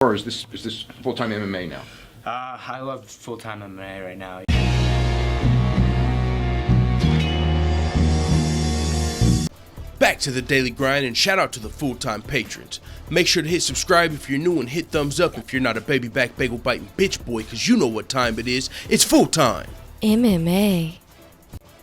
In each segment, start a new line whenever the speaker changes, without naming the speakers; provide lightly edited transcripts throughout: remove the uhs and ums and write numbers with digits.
Or is this full-time MMA now?
I love full-time MMA right now.
Back to the daily grind, and shout out to the full-time patrons. Make sure to hit subscribe if you're new and hit thumbs up if you're not a baby back bagel biting bitch boy, cause you know what time it is. It's full time
MMA.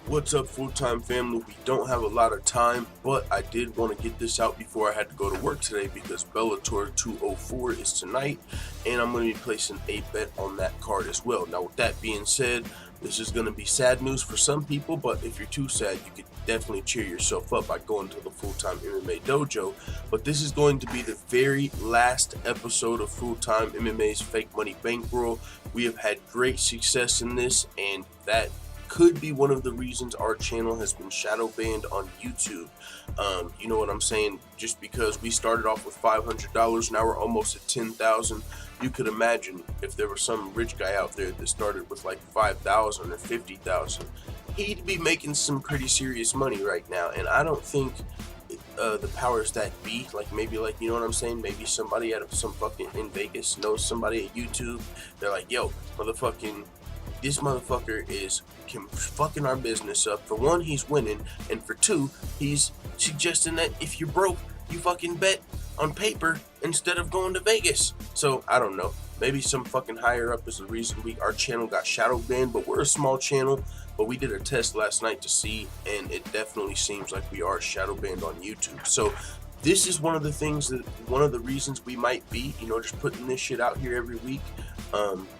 What's up, full-time family? We don't have a lot of time, but I did want to get this out before I had to go to work today because Bellator 204 is tonight, and I'm going to be placing a bet on that card as well. Now, with that being said, this is going to be sad news for some people, but if you're too sad, you could definitely cheer yourself up by going to the Full-Time MMA Dojo. But this is going to be the very last episode of Full-Time MMA's Fake Money Bankroll. We have had great success in this, and that could be one of the reasons our channel has been shadow banned on YouTube. You know what I'm saying? Just because we started off with $500, now we're almost at 10,000. You could imagine if there was some rich guy out there that started with like 5,000 or 50,000, he'd be making some pretty serious money right now. And I don't think the powers that be, like maybe, like, you know what I'm saying, maybe somebody at some fucking in Vegas knows somebody at YouTube. They're like, yo, this motherfucker is fucking our business up. For one, he's winning, and for two, he's suggesting that if you're broke, you fucking bet on paper instead of going to Vegas. So I don't know, maybe some fucking higher up is the reason our channel got shadow banned. But we're a small channel, but we did a test last night to see, and it definitely seems like we are shadow banned on YouTube. So this is one of the reasons we might be, just putting this shit out here every week.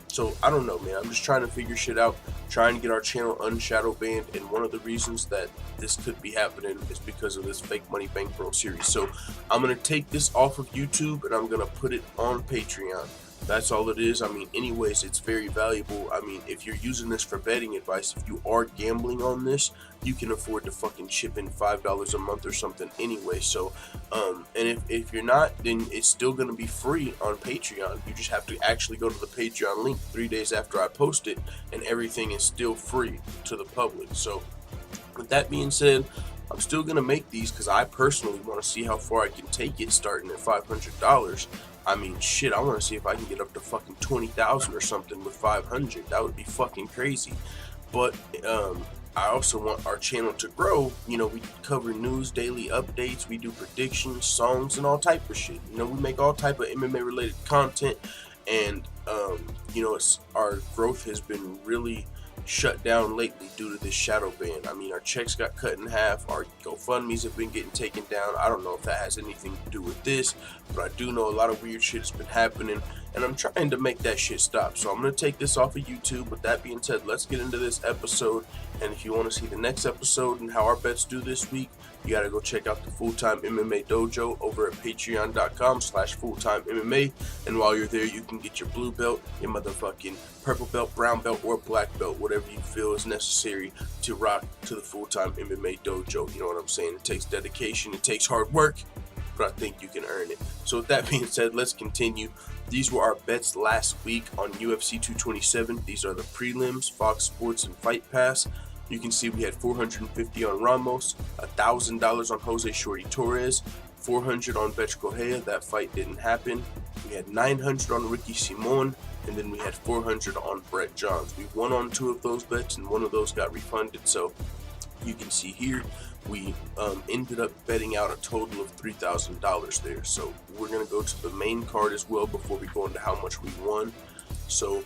So I don't know, man. I'm just trying to figure shit out, trying to get our channel unshadow banned, and one of the reasons that this could be happening is because of this Fake Money Bankroll series. So I'm gonna take this off of YouTube and I'm gonna put it on Patreon. That's all it is. I mean, anyways, it's very valuable. I mean, if you're using this for betting advice, if you are gambling on this, you can afford to fucking chip in $5 a month or something anyway. So, and if you're not, then it's still going to be free on Patreon. You just have to actually go to the Patreon link 3 days after I post it, and everything is still free to the public. So, with that being said, I'm still going to make these because I personally want to see how far I can take it starting at $500. I mean, shit, I want to see if I can get up to fucking 20,000 or something with 500. That would be fucking crazy. But I also want our channel to grow. We cover news, daily updates, we do predictions, songs, and all type of shit. We make all type of MMA related content, and our growth has been really shut down lately due to this shadow ban. I mean, our checks got cut in half, our GoFundMes have been getting taken down. I don't know if that has anything to do with this, but I do know a lot of weird shit has been happening, and I'm trying to make that shit stop. So I'm going to take this off of YouTube. With that being said, let's get into this episode, and if you want to see the next episode and how our bets do this week, you got to go check out the Full-Time MMA Dojo over at patreon.com/fulltimemma, and while you're there, you can get your blue belt, your motherfucking purple belt, brown belt, or black belt, whatever you feel is necessary to rock to the Full-Time MMA Dojo. You know what I'm saying? It takes dedication, it takes hard work, but I think you can earn it. So with that being said, let's continue. These were our bets last week on UFC 227. These are the prelims, Fox Sports and Fight Pass. You can see we had $450 on Ramos, $1,000 on Jose Shorty Torres, $400 on Betch Correa. That fight didn't happen. We had $900 on Ricky Simon, and then we had $400 on Brett Johns. We won on 2 of those bets, and one of those got refunded. So you can see here, we ended up betting out a total of $3,000 there. So we're going to go to the main card as well before we go into how much we won. So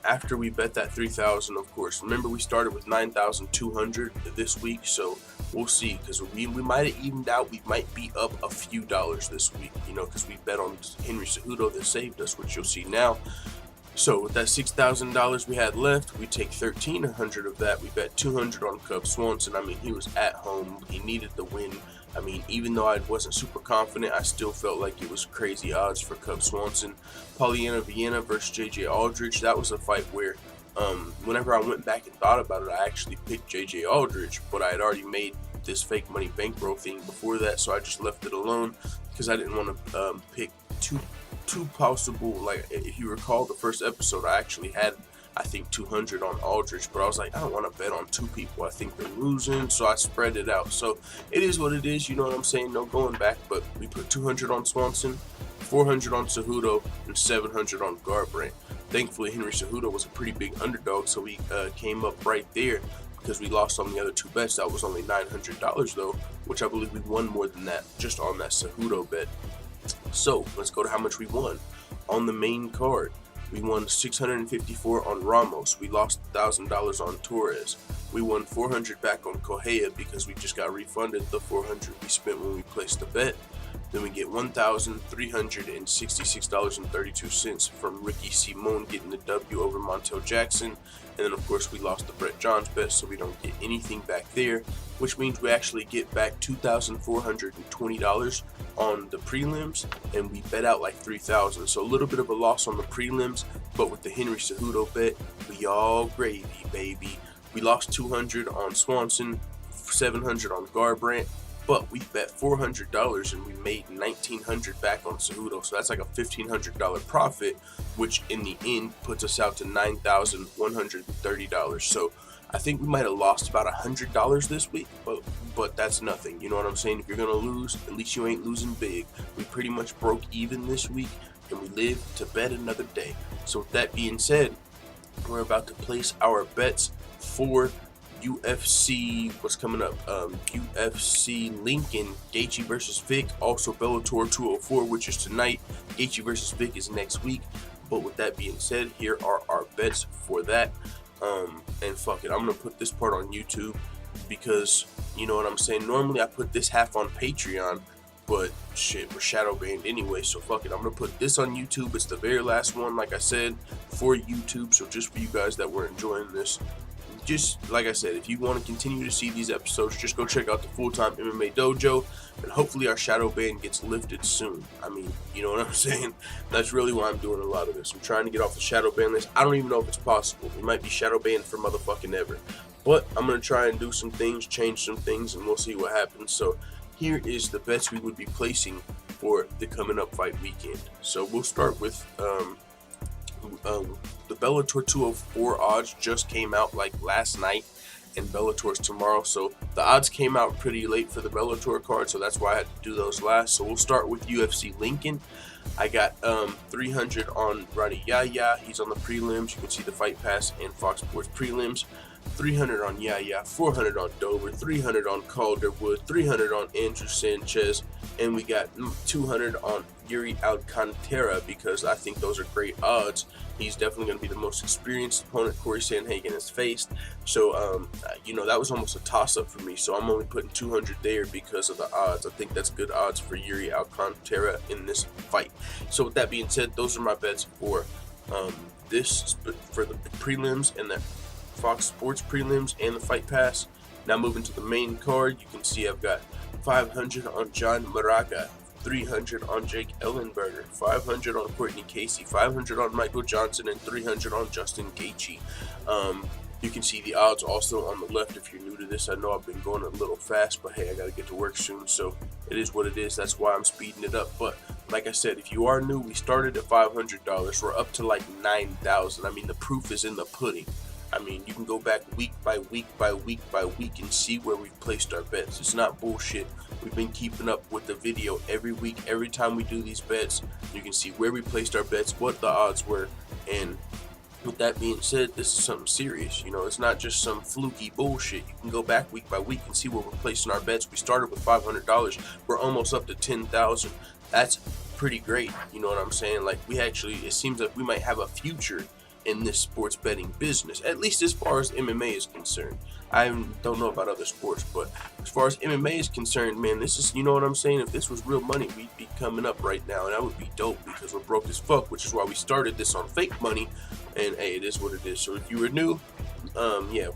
after we bet that $3,000, of course, remember we started with $9,200 this week, so we'll see, because we might have evened out. We might be up a few dollars this week, because we bet on Henry Cejudo that saved us, which you'll see now. So with that $6,000 we had left, we take $1,300 of that. We bet $200 on Cub Swanson. I mean, he was at home. He needed the win. I mean, even though I wasn't super confident, I still felt like it was crazy odds for Cub Swanson. Polyana Viana versus JJ Aldridge. That was a fight where whenever I went back and thought about it, I actually picked JJ Aldridge, but I had already made this Fake Money Bankroll thing before that, so I just left it alone because I didn't want to pick two possible, like, if you recall the first episode, I actually had, I think, 200 on Aldridge, but I was like, I don't want to bet on 2 people. I think they're losing, so I spread it out. So it is what it is, you know what I'm saying? No going back, but we put 200 on Swanson, 400 on Cejudo, and 700 on Garbrandt. Thankfully, Henry Cejudo was a pretty big underdog, so we came up right there because we lost on the other two bets. That was only $900 though, which I believe we won more than that just on that Cejudo bet. So let's go to how much we won. On the main card, we won $654 on Ramos. We lost $1,000 on Torres. We won $400 back on Correa because we just got refunded the $400 we spent when we placed the bet. Then we get $1,366.32 from Ricky Simon getting the W over Montel Jackson. And then of course we lost the Brett Johns bet, so we don't get anything back there, which means we actually get back $2,420 on the prelims, and we bet out like $3,000. So a little bit of a loss on the prelims, but with the Henry Cejudo bet, we all gravy, baby. We lost $200 on Swanson, $700 on Garbrandt, but we bet $400 and we made $1,900 back on Cejudo. So that's like a $1,500 profit, which in the end puts us out to $9,130. So I think we might have lost about $100 this week, but that's nothing. You know what I'm saying? If you're gonna lose, at least you ain't losing big. We pretty much broke even this week, and we live to bet another day. So with that being said, we're about to place our bets for UFC, what's coming up? UFC Lincoln, Gaethje versus Vic. Also Bellator 204, which is tonight. Gaethje versus Vic is next week. But with that being said, here are our bets for that. And fuck it, I'm gonna put this part on YouTube because you know what I'm saying. Normally I put this half on Patreon, but shit, we're shadow banned anyway, so fuck it. I'm gonna put this on YouTube. It's the very last one, like I said, for YouTube. So just for you guys that were enjoying this, just like I said, if you want to continue to see these episodes, just go check out the Full-Time MMA Dojo, and hopefully our shadow ban gets lifted soon. I mean, you know what I'm saying? That's really why I'm doing a lot of this. I'm trying to get off the shadow ban list. I don't even know if it's possible. We might be shadow banned for motherfucking ever. But I'm going to try and do some things, change some things, and we'll see what happens. So here is the bets we would be placing for the coming up fight weekend. So we'll start with the Bellator 204 odds just came out like last night, and Bellator's tomorrow, so the odds came out pretty late for the Bellator card, so that's why I had to do those last. So we'll start with UFC Lincoln. I got 300 on Ronnie Yaya. He's on the prelims. You can see the Fight Pass and Fox Sports prelims. 300 on Yaya, 400 on Dover, 300 on Calderwood, 300 on Andrew Sanchez, and we got 200 on Yuri Alcantara because I think those are great odds. He's definitely going to be the most experienced opponent Corey Sandhagen has faced. So, you know, that was almost a toss-up for me. So I'm only putting 200 there because of the odds. I think that's good odds for Yuri Alcantara in this fight. So with that being said, those are my bets for for the prelims and the Fox Sports prelims and the Fight Pass. Now moving to the main card, you can see I've got 500 on John Moraga, 300 on Jake Ellenberger, 500 on Courtney Casey, 500 on Michael Johnson, and 300 on Justin Gaethje. You can see the odds also on the left if you're new to this. I know I've been going a little fast, but hey, I got to get to work soon, so it is what it is. That's why I'm speeding it up. But like I said, if you are new, we started at $500. We're up to like $9,000. I mean, the proof is in the pudding. I mean, you can go back week by week by week by week and see where we've placed our bets. It's not bullshit. We've been keeping up with the video every week. Every time we do these bets, you can see where we placed our bets, what the odds were. And with that being said, this is something serious. You know, it's not just some fluky bullshit. You can go back week by week and see where we're placing our bets. We started with $500. We're almost up to $10,000. That's pretty great. You know what I'm saying? Like, it seems like we might have a future in this sports betting business, at least as far as MMA is concerned. I don't know about other sports, but as far as MMA is concerned, man, this is, you know what I'm saying? If this was real money, we'd be coming up right now, and that would be dope because we're broke as fuck, which is why we started this on fake money, and hey, it is what it is. So if you were new, yeah,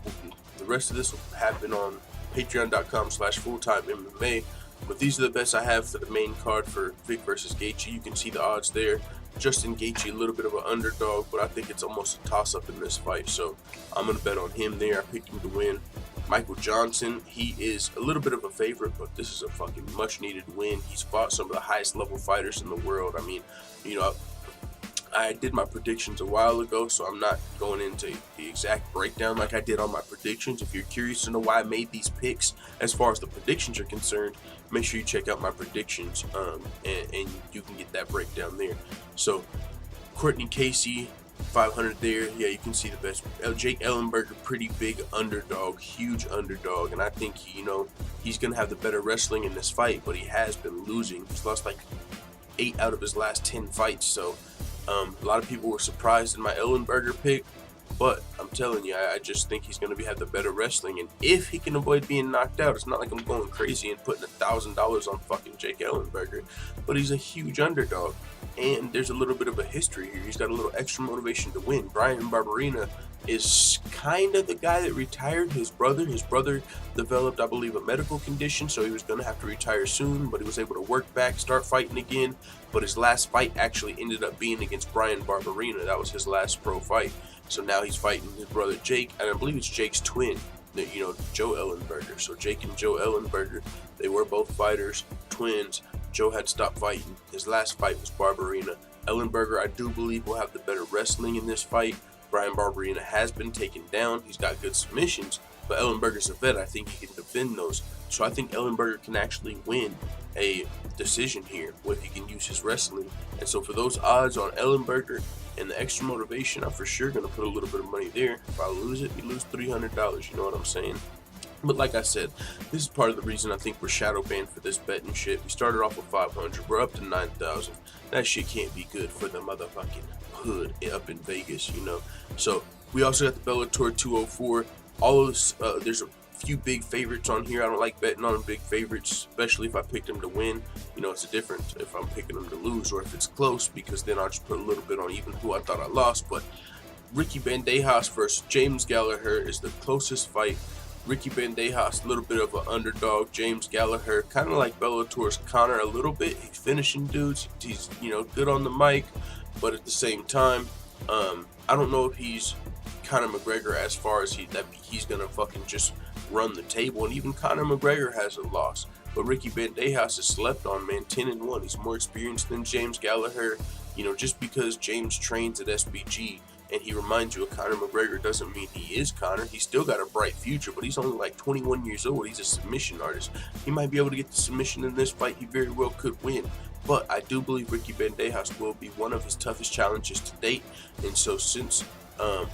the rest of this will happen on patreon.com/fulltimemma. But these are the bets I have for the main card for Vic versus Gaethje. You can see the odds there. Justin Gaethje, a little bit of an underdog, but I think it's almost a toss-up in this fight. So I'm going to bet on him there. I picked him to win. Michael Johnson, he is a little bit of a favorite, but this is a fucking much-needed win. He's fought some of the highest-level fighters in the world. I mean, you know, I did my predictions a while ago, so I'm not going into the exact breakdown like I did on my predictions. If you're curious to know why I made these picks as far as the predictions are concerned, make sure you check out my predictions, and you can get that breakdown there. So, Courtney Casey, 500 there. Yeah, you can see the best. Jake Ellenberger, pretty big underdog, huge underdog, and I think he's gonna have the better wrestling in this fight, but he has been losing. He's lost like 8 out of his last 10 fights, so a lot of people were surprised in my Ellenberger pick, but I'm telling you, I just think he's going to have the better wrestling, and if he can avoid being knocked out, it's not like I'm going crazy and putting $1,000 on fucking Jake Ellenberger, but he's a huge underdog, and there's a little bit of a history here. He's got a little extra motivation to win. Bryan Barberena is kind of the guy that retired his brother. His brother developed, I believe, a medical condition, so he was going to have to retire soon, but he was able to work back, start fighting again. But his last fight actually ended up being against Bryan Barberena. That was his last pro fight. So now he's fighting his brother Jake, and I believe it's Jake's twin, Joe Ellenberger. So Jake and Joe Ellenberger, they were both fighters, twins. Joe had stopped fighting. His last fight was Barberena. Ellenberger, I do believe, will have the better wrestling in this fight. Bryan Barberena has been taken down. He's got good submissions, but Ellenberger's a vet. I think he can defend those. So I think Ellenberger can actually win a decision here if he can use his wrestling. And so for those odds on Ellenberger and the extra motivation, I'm for sure going to put a little bit of money there. If I lose it, we lose $300. You know what I'm saying? But like I said, this is part of the reason I think we're shadow banned for this betting shit. We started off with 500. We're up to 9,000. That shit can't be good for the motherfucking hood up in Vegas, So we also got the Bellator 204. All of this, there's a few big favorites on here. I don't like betting on big favorites, especially if I picked them to win. It's a difference if I'm picking them to lose or if it's close, because then I'll just put a little bit on even who I thought I lost. But Ricky Bandejas versus James Gallagher is the closest fight. Ricky Bandejas, a little bit of an underdog. James Gallagher, kind of like Bellator's Conor a little bit. He's finishing dudes. He's, good on the mic, but at the same time, I don't know if he's Conor McGregor as far as he's gonna fucking just run the table. And even Conor McGregor has a loss, but Ricky Bandejas is slept on, man. 10-1. He's more experienced than James Gallagher. Just because James trains at SBG and he reminds you of Conor McGregor doesn't mean he is Conor. He's still got a bright future, but he's only like 21 years old. He's a submission artist. He might be able to get the submission in this fight. He very well could win. But I do believe Ricky Bandejas will be one of his toughest challenges to date. And so since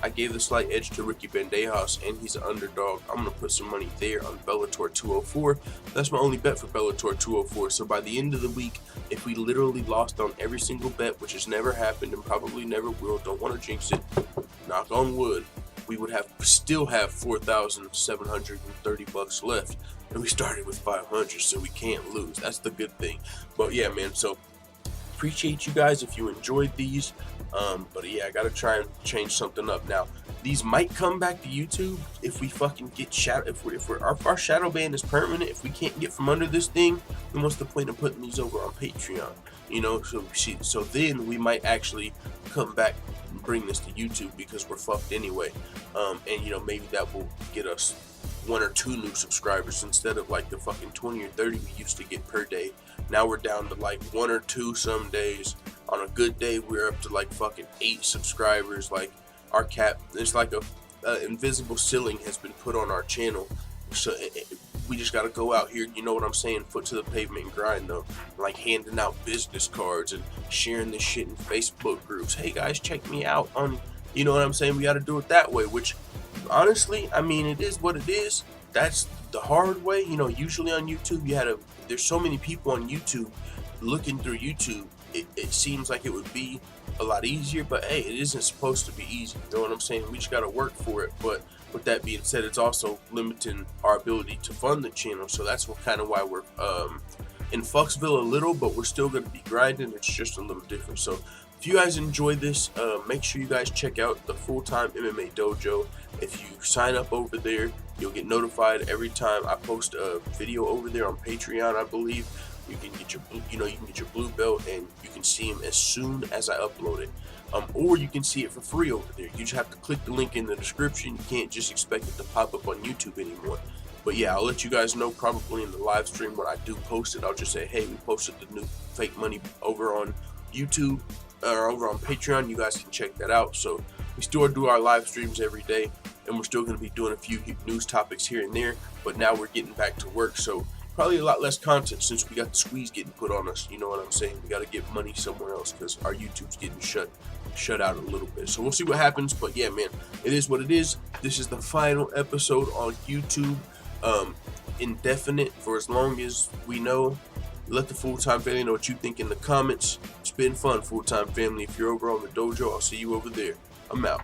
I gave the slight edge to Ricky Bandejas and he's an underdog, I'm going to put some money there on Bellator 204. That's my only bet for Bellator 204. So by the end of the week, if we literally lost on every single bet, which has never happened and probably never will, don't want to jinx it, knock on wood, we would still have $4,730 left. And we started with 500, so we can't lose. That's the good thing. But yeah, man, so appreciate you guys if you enjoyed these. But yeah, I gotta try and change something up. Now, these might come back to YouTube if we fucking get shadow. If our shadow ban is permanent, if we can't get from under this thing, then what's the point of putting these over on Patreon? So then we might actually come back and bring this to YouTube because we're fucked anyway. And maybe that will get us 1 or 2 new subscribers instead of like the fucking 20 or 30 we used to get per day. Now we're down to like 1 or 2 some days. On a good day, we're up to like fucking 8 subscribers. Like our cap, there's like a invisible ceiling has been put on our channel. So we just gotta go out here, you know what I'm saying, foot to the pavement and grind though. Like handing out business cards and sharing this shit in Facebook groups. Hey guys, check me out on, you know what I'm saying? We gotta do it that way, which honestly, I mean, it is what it is. That's the hard way. Usually on YouTube, there's so many people on YouTube looking through YouTube. It seems like it would be a lot easier, but hey, it isn't supposed to be easy. You know what I'm saying? We just got to work for it. But with that being said, it's also limiting our ability to fund the channel. So that's kind of why we're in Foxville a little, but we're still going to be grinding. It's just a little different. So if you guys enjoyed this, make sure you guys check out the Full-Time MMA Dojo. If you sign up over there, you'll get notified every time I post a video over there on Patreon, I believe. You can get your blue belt, and you can see them as soon as I upload it. Or you can see it for free over there. You just have to click the link in the description. You can't just expect it to pop up on YouTube anymore. But yeah, I'll let you guys know probably in the live stream when I do post it. I'll just say, hey, we posted the new fake money over on YouTube. over on Patreon. You guys can check that out. So we still do our live streams every day, and we're still going to be doing a few news topics here and there. But now we're getting back to work, so probably a lot less content since we got the squeeze getting put on us. You know what I'm saying? We got to get money somewhere else because our YouTube's getting shut out a little bit. So we'll see what happens. But yeah, man, it is what it is. This is the final episode on YouTube. Indefinite for as long as we know. Let the full-time family know what you think in the comments. It's been fun, full-time family. If you're over on the dojo, I'll see you over there. I'm out.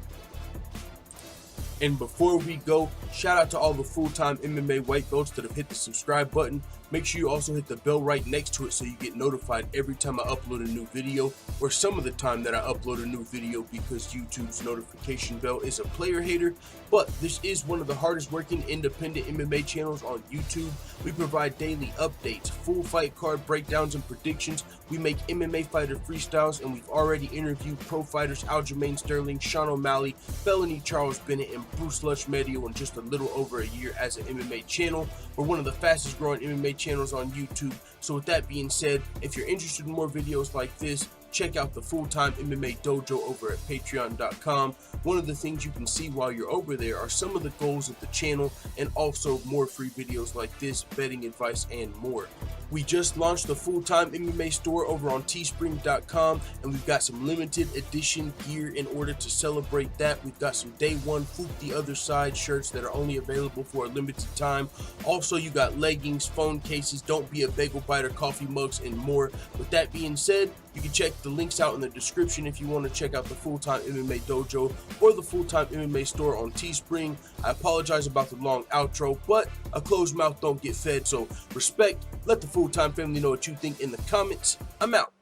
And before we go, shout out to all the full-time MMA white belts that have hit the subscribe button. Make sure you also hit the bell right next to it so you get notified every time I upload a new video, or some of the time that I upload a new video, because YouTube's notification bell is a player hater. But this is one of the hardest working independent MMA channels on YouTube. We provide daily updates, full fight card breakdowns and predictions. We make MMA fighter freestyles, and we've already interviewed pro fighters Aljamain Sterling, Sean O'Malley, Felony Charles Bennett, and Bruce Lushmedio in just a little over a year as an MMA channel. We're one of the fastest growing MMA channels on YouTube. So with that being said, if you're interested in more videos like this, check out the Full-Time MMA Dojo over at patreon.com. One of the things you can see while you're over there are some of the goals of the channel, and also more free videos like this, betting advice, and more. We just launched the Full-Time MMA store over on teespring.com, and we've got some limited edition gear in order to celebrate that. We've got some day one Foot the Other Side shirts that are only available for a limited time. Also, you got leggings, phone cases, Don't Be a Bagel Biter, coffee mugs, and more. With that being said, you can check the links out in the description if you want to check out the Full-Time MMA Dojo or the Full-Time MMA store on Teespring. I apologize about the long outro, but a closed mouth don't get fed, so respect. Let the Full-Time family know what you think in the comments. I'm out.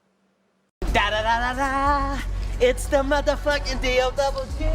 Da da da da da. It's the motherfucking DOWG.